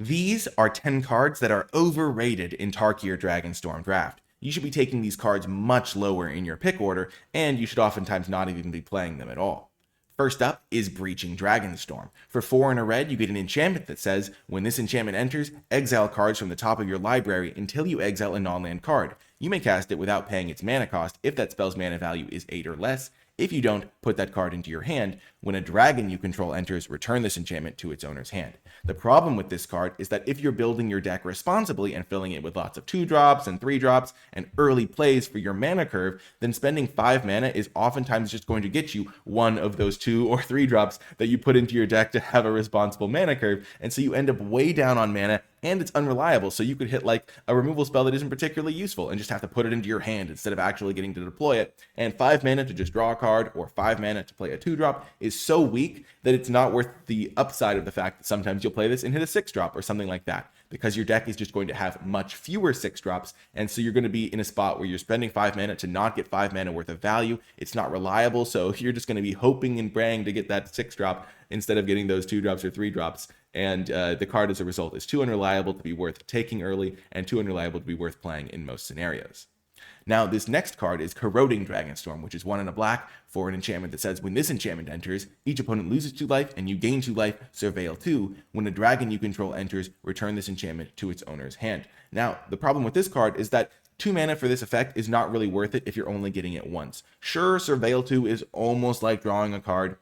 These are 10 cards that are overrated in Tarkir Dragonstorm draft. You should be taking these cards much lower in your pick order, and you should oftentimes not even be playing them at all. First up is Breaching Dragonstorm. For 4 and a red, you get an enchantment that says, when this enchantment enters, exile cards from the top of your library until you exile a non-land card. You may cast it without paying its mana cost if that spell's mana value is 8 or less. If you don't, put that card into your hand. When a dragon you control enters, return this enchantment to its owner's hand. The problem with this card is that if you're building your deck responsibly and filling it with lots of 2-drops and 3-drops and early plays for your mana curve, then spending 5 mana is oftentimes just going to get you one of those 2 or 3-drops that you put into your deck to have a responsible mana curve, and so you end up way down on mana, and it's unreliable, so you could hit like a removal spell that isn't particularly useful and just have to put it into your hand instead of actually getting to deploy it. And 5 mana to just draw a card or 5 mana to play a 2-drop is so weak that it's not worth the upside of the fact that sometimes you'll play this and hit a 6-drop or something like that, because your deck is just going to have much fewer 6-drops, and so you're going to be in a spot where you're spending 5 mana to not get 5 mana worth of value. It's not reliable, so you're just going to be hoping and praying to get that 6-drop instead of getting those 2-drops or 3-drops, and the card as a result is too unreliable to be worth taking early and too unreliable to be worth playing in most scenarios. Now, this next card is Corroding Dragonstorm, which is 1 and a black for an enchantment that says, when this enchantment enters, each opponent loses 2 life and you gain 2 life, surveil 2. When a dragon you control enters, return this enchantment to its owner's hand. Now, the problem with this card is that 2 mana for this effect is not really worth it if you're only getting it once. Sure, surveil 2 is almost like drawing a card,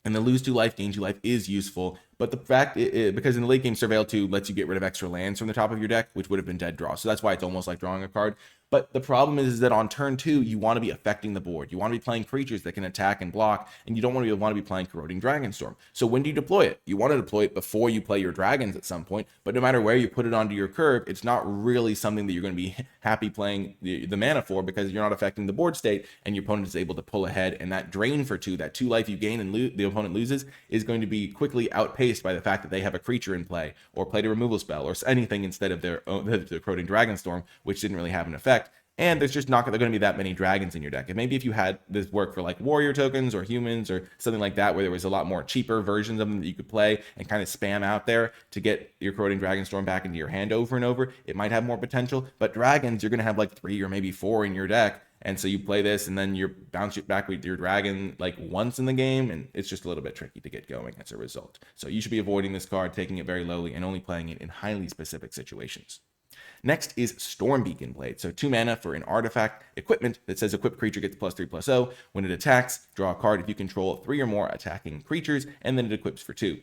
and the lose 2 life, gain 2 life is useful, but the fact, because in the late game, Surveil 2 lets you get rid of extra lands from the top of your deck, which would have been dead draw, so that's why it's almost like drawing a card. But the problem is that on turn 2, you want to be affecting the board. You want to be playing creatures that can attack and block, and you don't want to be playing Corroding Dragonstorm. So when do you deploy it? You want to deploy it before you play your dragons at some point, but no matter where you put it onto your curve, it's not really something that you're going to be happy playing the mana for, because you're not affecting the board state, and your opponent is able to pull ahead, and that drain for 2, that 2 life you gain and the opponent loses, is going to be quickly outpaced by the fact that they have a creature in play, or played a removal spell, or anything instead of their own, the Corroding Dragonstorm, which didn't really have an effect. And there's just not going to be that many dragons in your deck. And maybe if you had this work for like warrior tokens or humans or something like that, where there was a lot more cheaper versions of them that you could play and kind of spam out there to get your Corroding Dragonstorm back into your hand over and over, it might have more potential. But dragons, you're going to have like 3 or maybe 4 in your deck. And so you play this and then you bounce it back with your dragon like once in the game, and it's just a little bit tricky to get going as a result. So you should be avoiding this card, taking it very lowly, and only playing it in highly specific situations. Next is Stormbeacon Blade. So 2 mana for an artifact equipment that says equipped creature gets +3/+0. When it attacks, draw a card if you control 3 or more attacking creatures, and then it equips for 2.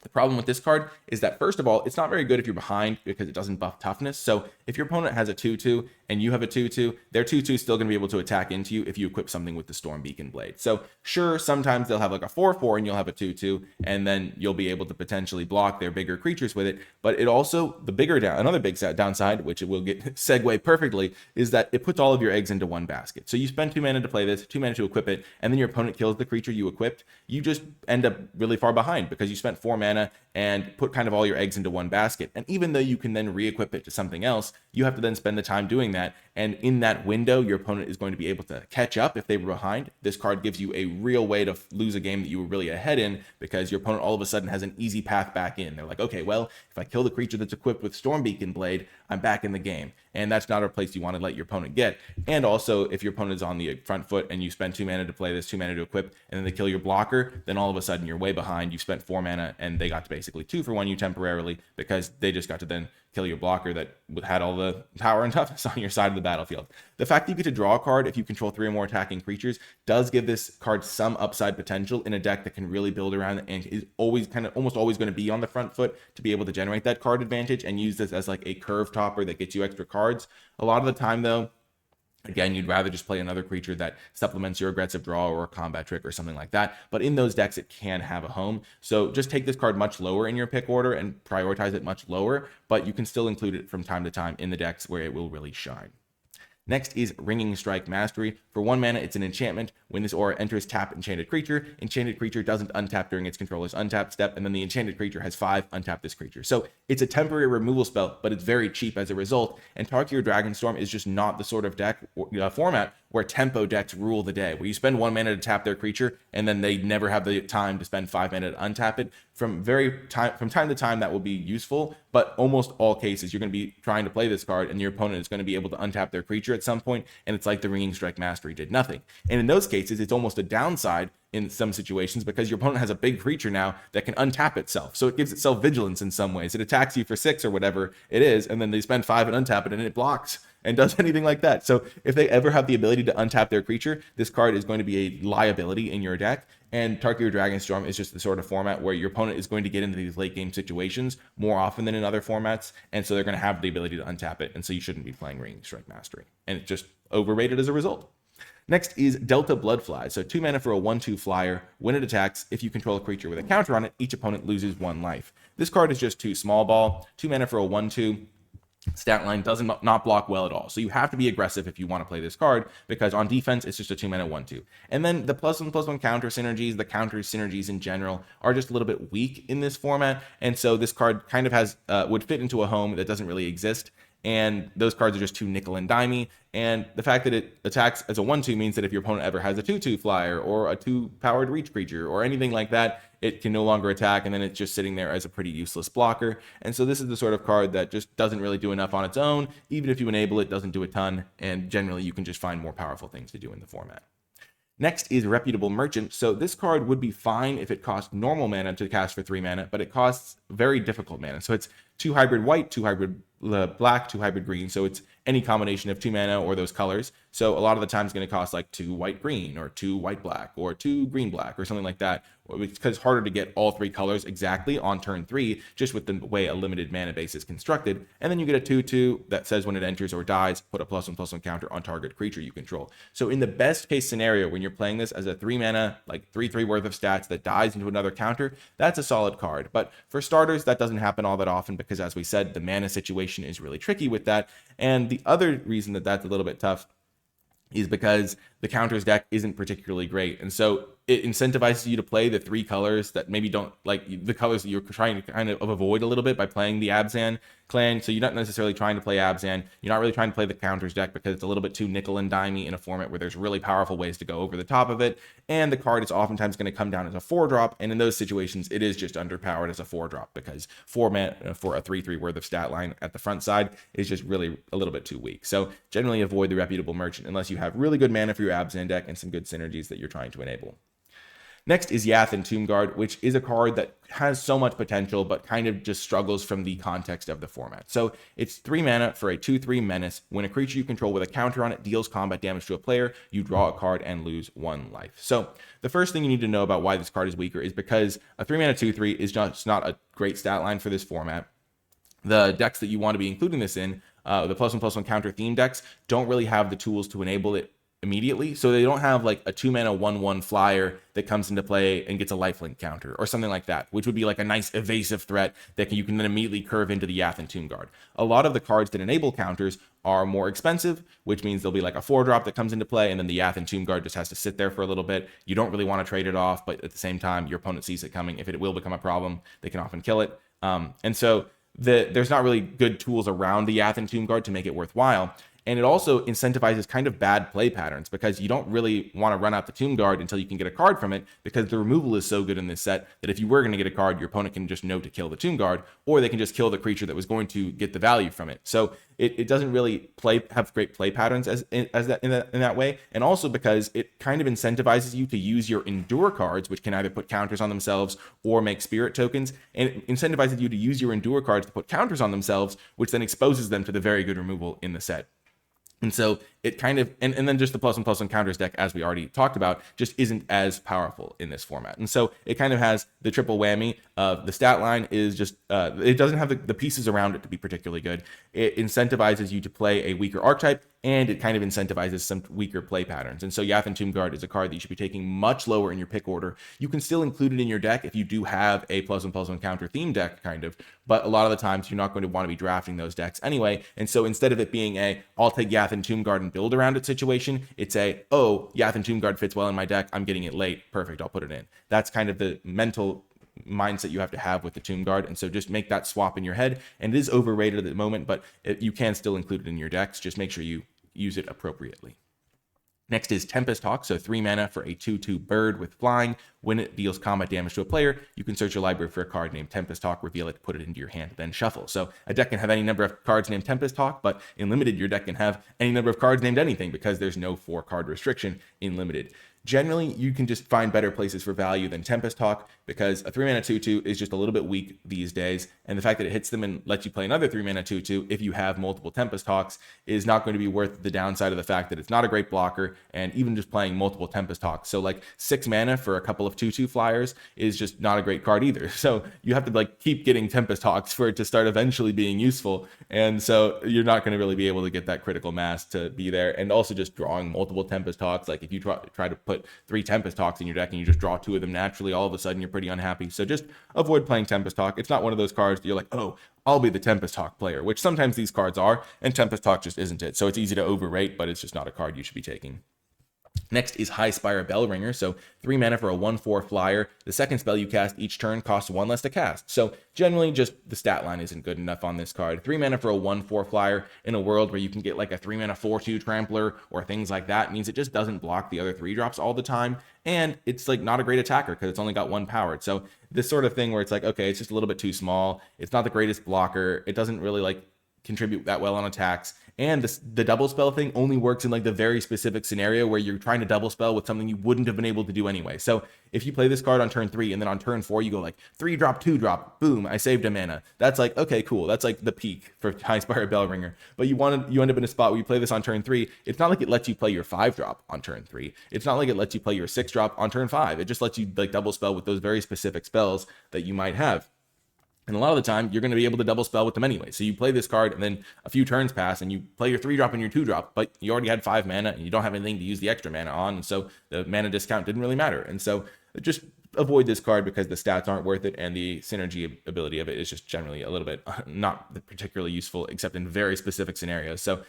The problem with this card is that, first of all, it's not very good if you're behind because it doesn't buff toughness. So if your opponent has a 2/2 and you have a 2/2, their 2/2 is still going to be able to attack into you if you equip something with the Stormbeacon Blade. So sure, sometimes they'll have like a 4/4 and you'll have a 2/2, and then you'll be able to potentially block their bigger creatures with it. But it also, another big downside, which it will get segue perfectly, is that it puts all of your eggs into one basket. So you spend 2 mana to play this, 2 mana to equip it, and then your opponent kills the creature you equipped. You just end up really far behind because you spent 4 mana and put kind of all your eggs into one basket. And even though you can then re-equip it to something else, you have to then spend the time doing that. And in that window, your opponent is going to be able to catch up if they were behind. This card gives you a real way to lose a game that you were really ahead in, because your opponent all of a sudden has an easy path back in. They're like, okay, well, if I kill the creature that's equipped with Stormbeacon Blade, I'm back in the game. And that's not a place you want to let your opponent get. And also, if your opponent is on the front foot and you spend 2 mana to play this, 2 mana to equip, and then they kill your blocker, then all of a sudden you're way behind. You spent 4 mana and they got to basically 2 for 1 you temporarily, because they just got to then kill your blocker that had all the power and toughness on your side of the battlefield. The fact that you get to draw a card if you control 3 or more attacking creatures does give this card some upside potential in a deck that can really build around and is almost always going to be on the front foot to be able to generate that card advantage and use this as like a curve topper that gets you extra cards. A lot of the time though, again, you'd rather just play another creature that supplements your aggressive draw or a combat trick or something like that. But in those decks, it can have a home. So just take this card much lower in your pick order and prioritize it much lower, but you can still include it from time to time in the decks where it will really shine. Next is Ringing Strike Mastery. For 1 mana, it's an enchantment. When this aura enters, tap enchanted creature. Enchanted creature doesn't untap during its controller's untap step, and then the enchanted creature has 5, untap this creature. So it's a temporary removal spell, but it's very cheap as a result, and Tarkir Dragonstorm is just not the sort of deck format where tempo decks rule the day, where you spend 1 mana to tap their creature, and then they never have the time to spend 5 mana to untap it. From time to time, that will be useful, but almost all cases, you're going to be trying to play this card, and your opponent is going to be able to untap their creature at some point, and it's like the Ringing Strike Mastery did nothing. And in those cases, it's almost a downside in some situations, because your opponent has a big creature now that can untap itself. So it gives itself vigilance in some ways. It attacks you for 6 or whatever it is, and then they spend 5 and untap it, and it blocks and does anything like that. So if they ever have the ability to untap their creature, this card is going to be a liability in your deck. And Tarkir Dragonstorm is just the sort of format where your opponent is going to get into these late game situations more often than in other formats, and so they're going to have the ability to untap it, and so you shouldn't be playing Ringing Strike Mastery. And it's just overrated as a result. Next is Delta Bloodfly. So 2 mana for a 1/2 flyer. When it attacks, if you control a creature with a counter on it, each opponent loses 1 life. This card is just too small ball. 2 mana for a 1/2. Stat line does not block well at all. So you have to be aggressive if you want to play this card, because on defense, it's just a 2 mana 1/2. And then the +1/+1 counter synergies, the counter synergies in general, are just a little bit weak in this format. And so this card kind of has would fit into a home that doesn't really exist. And those cards are just too nickel and dimey. And the fact that it attacks as a 1/2 means that if your opponent ever has a 2/2 flyer or a 2-powered reach creature or anything like that, it can no longer attack, and then it's just sitting there as a pretty useless blocker. And so this is the sort of card that just doesn't really do enough on its own. Even if you enable it, doesn't do a ton, and generally you can just find more powerful things to do in the format. Next is Reputable Merchant. So this card would be fine if it cost normal mana to cast for 3 mana, but it costs very difficult mana. So it's 2 hybrid white, 2 hybrid black, 2 hybrid green. So it's any combination of 2 mana or those colors. So a lot of the time it's going to cost like 2 white green or 2 white black or 2 green black or something like that, because it's harder to get all 3 colors exactly on turn 3, just with the way a limited mana base is constructed. And then you get a 2/2 that says when it enters or dies, put a +1/+1 counter on target creature you control. So in the best case scenario, when you're playing this as a 3 mana, like 3/3 worth of stats that dies into another counter, that's a solid card. But for starters, that doesn't happen all that often, because as we said, the mana situation is really tricky with that. And the other reason that that's a little bit tough is because the counters deck isn't particularly great. And so it incentivizes you to play the 3 colors that maybe don't, like the colors that you're trying to kind of avoid a little bit by playing the Abzan clan. So you're not necessarily trying to play Abzan. You're not really trying to play the counters deck because it's a little bit too nickel and dimey in a format where there's really powerful ways to go over the top of it. And the card is oftentimes going to come down as a 4-drop. And in those situations, it is just underpowered as a 4-drop, because 4 mana for a 3/3 worth of stat line at the front side is just really a little bit too weak. So generally avoid the Reputable Merchant unless you have really good mana for your Abzan deck and some good synergies that you're trying to enable. Next is Yath Entombguard, which is a card that has so much potential, but kind of just struggles from the context of the format. So it's 3 mana for a 2/3 menace. When a creature you control with a counter on it deals combat damage to a player, you draw a card and lose 1 life. So the first thing you need to know about why this card is weaker is because a 3 mana 2/3 is just not a great stat line for this format. The decks that you want to be including this in, the +1/+1 counter theme decks, don't really have the tools to enable it immediately. So they don't have like a 2 mana 1/1 flyer that comes into play and gets a lifelink counter or something like that, which would be like a nice evasive threat that you can then immediately curve into the Yath Entombguard. A lot of the cards that enable counters are more expensive, which means there'll be like a 4-drop that comes into play, and then the Yath Entombguard just has to sit there for a little bit. You don't really want to trade it off, but at the same time, your opponent sees it coming. If it will become a problem, they can often kill it. And so there's not really good tools around the Yath Entombguard to make it worthwhile. And it also incentivizes kind of bad play patterns, because you don't really want to run out the Tomb Guard until you can get a card from it, because the removal is so good in this set that if you were going to get a card, your opponent can just know to kill the Tomb Guard, or they can just kill the creature that was going to get the value from it. So it doesn't really have great play patterns in that way. And also because it kind of incentivizes you to use your Endure cards, which can either put counters on themselves or make spirit tokens, and it incentivizes you to use your Endure cards to put counters on themselves, which then exposes them to the very good removal in the set. And so it kind of, and then just the +1/+1 counters deck, as we already talked about, just isn't as powerful in this format. And so it kind of has the triple whammy of the stat line is just, it doesn't have the pieces around it to be particularly good. It incentivizes you to play a weaker archetype, and it kind of incentivizes some weaker play patterns. And so Yath Entombguard is a card that you should be taking much lower in your pick order. You can still include it in your deck if you do have a +1/+1 counter theme deck, kind of, but a lot of the times you're not going to want to be drafting those decks anyway. And so instead of it being a, I'll take Yath Entombguard and build around it situation, it's a, oh, Yath Entombguard fits well in my deck, I'm getting it late, perfect, I'll put it in. That's kind of the mental mindset you have to have with the Tomb Guard. And so just make that swap in your head. And it is overrated at the moment, but you can still include it in your decks. Just make sure you use it appropriately. Next is Tempest Hawk, so 3 mana for a 2/2 bird with flying. When it deals combat damage to a player, you can search your library for a card named Tempest Hawk, reveal it, put it into your hand, then shuffle. So a deck can have any number of cards named Tempest Hawk, but in Limited, your deck can have any number of cards named anything because there's no 4-card restriction in Limited. Generally, you can just find better places for value than Tempest Hawk because a 3 mana 2/2 is just a little bit weak these days. And the fact that it hits them and lets you play another 3 mana 2/2 if you have multiple Tempest Hawks is not going to be worth the downside of the fact that it's not a great blocker. And even just playing multiple Tempest Hawks. So like 6 mana for a couple of 2/2 flyers is just not a great card either. So you have to like keep getting Tempest Hawks for it to start eventually being useful. And so you're not going to really be able to get that critical mass to be there. And also just drawing multiple Tempest Hawks. Like if you try to put 3 Tempest Hawks in your deck and you just draw 2 of them naturally, all of a sudden you're pretty unhappy. So just avoid playing Tempest Hawk. It's not one of those cards that you're like, oh, I'll be the Tempest Hawk player, which sometimes these cards are, and Tempest Hawk just isn't it. So it's easy to overrate, but it's just not a card you should be taking. Next is High Spire Bellringer, so 3 mana for a 1/4 flyer. The second spell you cast each turn costs 1 less to cast. So generally just the stat line isn't good enough on this card. 3 mana for a 1/4 flyer in a world where you can get like a 3 mana 4/2 Trampler or things like that means it just doesn't block the other 3 drops all the time. And it's like not a great attacker because it's only got 1 powered. So this sort of thing where it's like, okay, it's just a little bit too small. It's not the greatest blocker. It doesn't really like contribute that well on attacks. And the double spell thing only works in like the very specific scenario where you're trying to double spell with something you wouldn't have been able to do anyway. So if you play this card on turn 3 and then on turn 4 you go like 3-drop, 2-drop, boom, I saved a mana. That's like, okay, cool. That's like the peak for High Spire Bellringer. But you end up in a spot where you play this on turn 3. It's not like it lets you play your 5-drop on turn 3. It's not like it lets you play your 6-drop on turn 5. It just lets you like double spell with those very specific spells that you might have. And a lot of the time, you're going to be able to double spell with them anyway. So you play this card, and then a few turns pass, and you play your 3-drop and your 2-drop, but you already had 5 mana, and you don't have anything to use the extra mana on, and so the mana discount didn't really matter. And so just avoid this card because the stats aren't worth it, and the synergy ability of it is just generally a little bit not particularly useful, except in very specific scenarios. So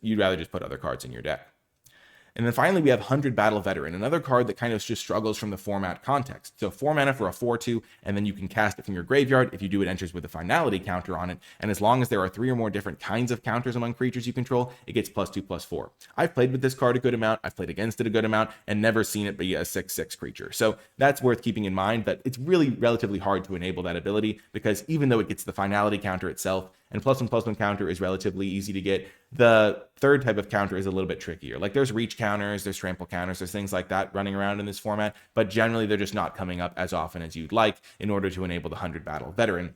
you'd rather just put other cards in your deck. And then finally, we have 100 Battle Veteran, another card that kind of just struggles from the format context. So 4 mana for a 4/2, and then you can cast it from your graveyard. If you do, it enters with a finality counter on it. And as long as there are 3 or more different kinds of counters among creatures you control, it gets +2/+4. I've played with this card a good amount. I've played against it a good amount and never seen it be a 6/6 creature. So that's worth keeping in mind, that it's really relatively hard to enable that ability because even though it gets the finality counter itself, and +1/+1 counter is relatively easy to get, the third type of counter is a little bit trickier. Like there's reach counters, there's trample counters, there's things like that running around in this format, but generally they're just not coming up as often as you'd like in order to enable the 100 Battle Veteran.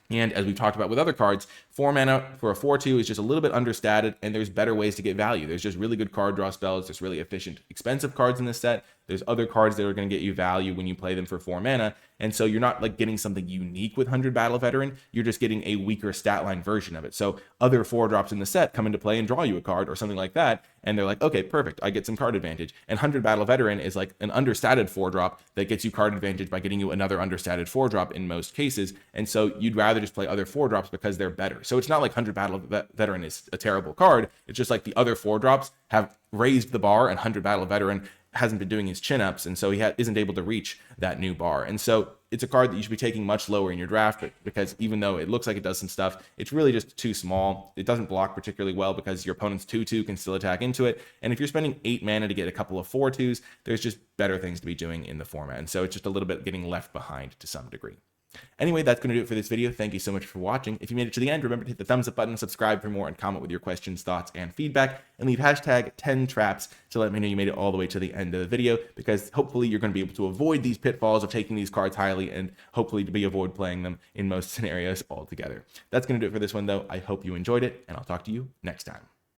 And as we've talked about with other cards, 4 mana for a 4/2 is just a little bit understated, and there's better ways to get value. There's just really good card draw spells. There's really efficient, expensive cards in this set. There's other cards that are going to get you value when you play them for 4 mana. And so you're not like getting something unique with 100 Battle Veteran. You're just getting a weaker stat line version of it. So other 4-drops in the set come into play and draw you a card or something like that. And they're like, okay, perfect. I get some card advantage. And 100 Battle Veteran is like an understated 4-drop that gets you card advantage by getting you another understated 4-drop in most cases. And so you'd rather just play other 4-drops because they're better. So it's not like 100 Battle Veteran is a terrible card. It's just like the other 4-drops have raised the bar, and 100 Battle Veteran hasn't been doing his chin-ups, and so he isn't able to reach that new bar. And so it's a card that you should be taking much lower in your draft, because even though it looks like it does some stuff, it's really just too small. It doesn't block particularly well because your opponent's 2/2 can still attack into it. And if you're spending 8 mana to get a couple of 4/2s, there's just better things to be doing in the format. And so it's just a little bit getting left behind to some degree. Anyway, that's going to do it for this video. Thank you so much for watching. If you made it to the end, remember to hit the thumbs up button, subscribe for more, and comment with your questions, thoughts, and feedback. And leave hashtag 10traps to let me know you made it all the way to the end of the video, because hopefully you're going to be able to avoid these pitfalls of taking these cards highly, and hopefully to avoid playing them in most scenarios altogether. That's going to do it for this one, though. I hope you enjoyed it, and I'll talk to you next time.